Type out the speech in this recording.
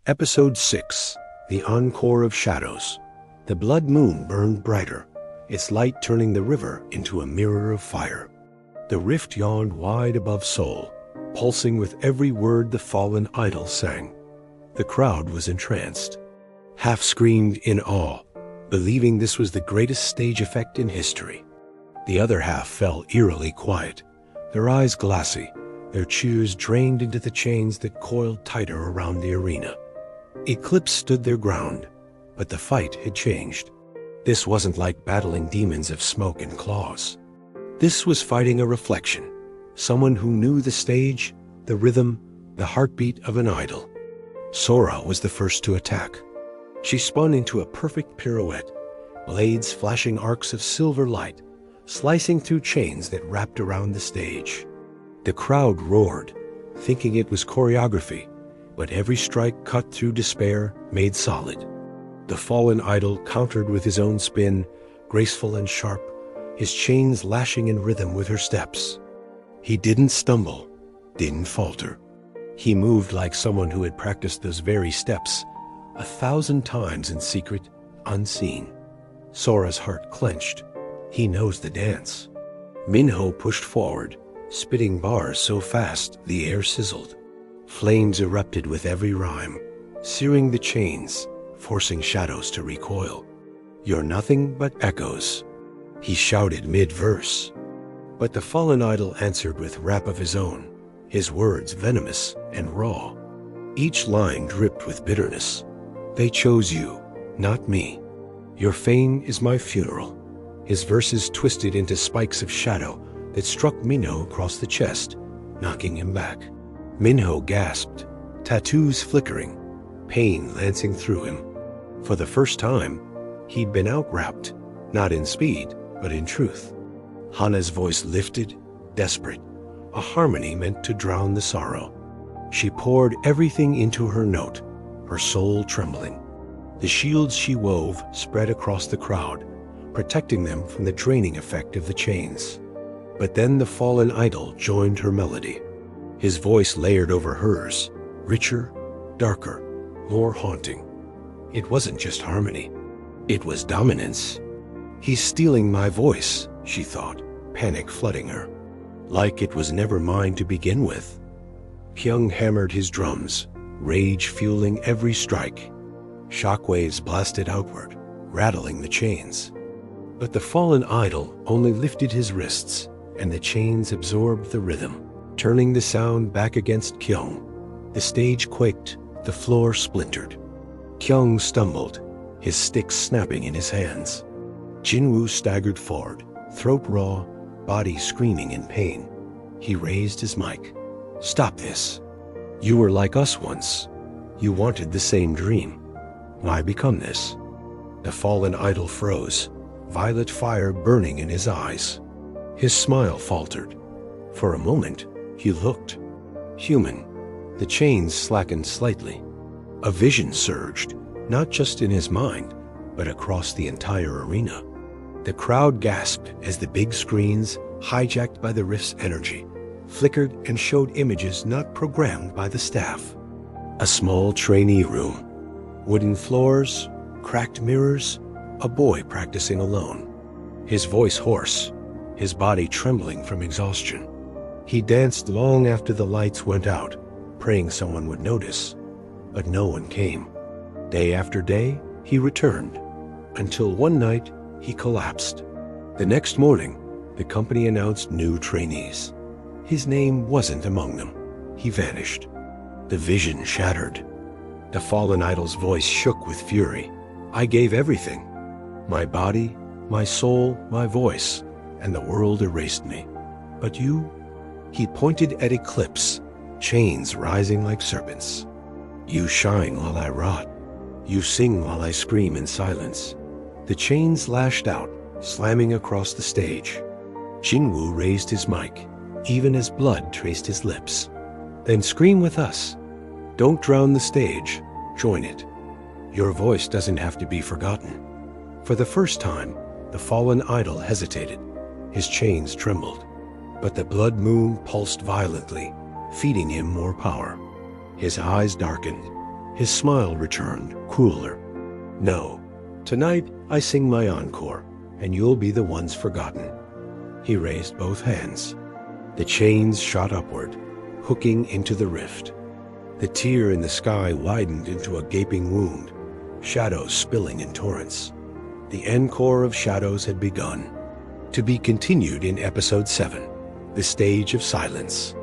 Episode 6, The Encore of Shadows. The blood moon burned brighter, its light turning the river into a mirror of fire. The rift yawned wide above Seoul, pulsing with every word the fallen idol sang. The crowd was entranced. Half screamed in awe, believing this was the greatest stage effect in history. The other half fell eerily quiet, their eyes glassy, their cheers drained into the chains that coiled tighter around the arena. Eclipse stood their ground, but the fight had changed. This wasn't like battling demons of smoke and claws. This was fighting a reflection, someone who knew the stage, the rhythm, the heartbeat of an idol. Sora was the first to attack. She spun into a perfect pirouette, blades flashing arcs of silver light, slicing through chains that wrapped around the stage. The crowd roared, thinking it was choreography, but every strike cut through despair, made solid. The fallen idol countered with his own spin, graceful and sharp, his chains lashing in rhythm with her steps. He didn't stumble, didn't falter. He moved like someone who had practiced those very steps 1,000 times in secret, unseen. Sora's heart clenched. He knows the dance. Minho pushed forward, spitting bars so fast the air sizzled. Flames erupted with every rhyme, searing the chains, forcing shadows to recoil. "You're nothing but echoes," he shouted mid-verse. But the fallen idol answered with rap of his own, his words venomous and raw. Each line dripped with bitterness. "They chose you, not me. Your fame is my funeral." His verses twisted into spikes of shadow that struck Minho across the chest, knocking him back. Minho gasped, tattoos flickering, pain lancing through him. For the first time, he'd been outrapped, not in speed, but in truth. Hana's voice lifted, desperate, a harmony meant to drown the sorrow. She poured everything into her note, her soul trembling. The shields she wove spread across the crowd, protecting them from the draining effect of the chains. But then the fallen idol joined her melody. His voice layered over hers, richer, darker, more haunting. It wasn't just harmony. It was dominance. "He's stealing my voice," she thought, panic flooding her. Like it was never mine to begin with. Kyung hammered his drums, rage fueling every strike. Shockwaves blasted outward, rattling the chains. But the fallen idol only lifted his wrists, and the chains absorbed the rhythm, turning the sound back against Kyung. The stage quaked, the floor splintered. Kyung stumbled, his stick snapping in his hands. Jinwoo staggered forward, throat raw, body screaming in pain. He raised his mic. "Stop this. You were like us once. You wanted the same dream. Why become this?" The fallen idol froze, violet fire burning in his eyes. His smile faltered. For a moment, he looked human. The chains slackened slightly. A vision surged, not just in his mind, but across the entire arena. The crowd gasped as the big screens, hijacked by the rift's energy, flickered and showed images not programmed by the staff. A small trainee room, wooden floors, cracked mirrors, a boy practicing alone. His voice hoarse, his body trembling from exhaustion. He danced long after the lights went out, praying someone would notice. But no one came. Day after day, he returned, until one night he collapsed. The next morning, the company announced new trainees. His name wasn't among them. He vanished. The vision shattered. The fallen idol's voice shook with fury. "I gave everything. My body, my soul, my voice, and the world erased me. But you?" He pointed at Eclipse, chains rising like serpents. "You shine while I rot. You sing while I scream in silence." The chains lashed out, slamming across the stage. Jinwoo raised his mic, even as blood traced his lips. "Then scream with us. Don't drown the stage. Join it. Your voice doesn't have to be forgotten." For the first time, the fallen idol hesitated. His chains trembled. But the blood moon pulsed violently, feeding him more power. His eyes darkened, His smile returned, crueler. No, tonight I sing my encore, and you'll be the ones forgotten. He raised both hands. The chains shot upward, hooking into the rift. The tear in the sky widened into a gaping wound, shadows spilling in torrents. The encore of shadows had begun. To be continued in episode 7, The Stage of Silence.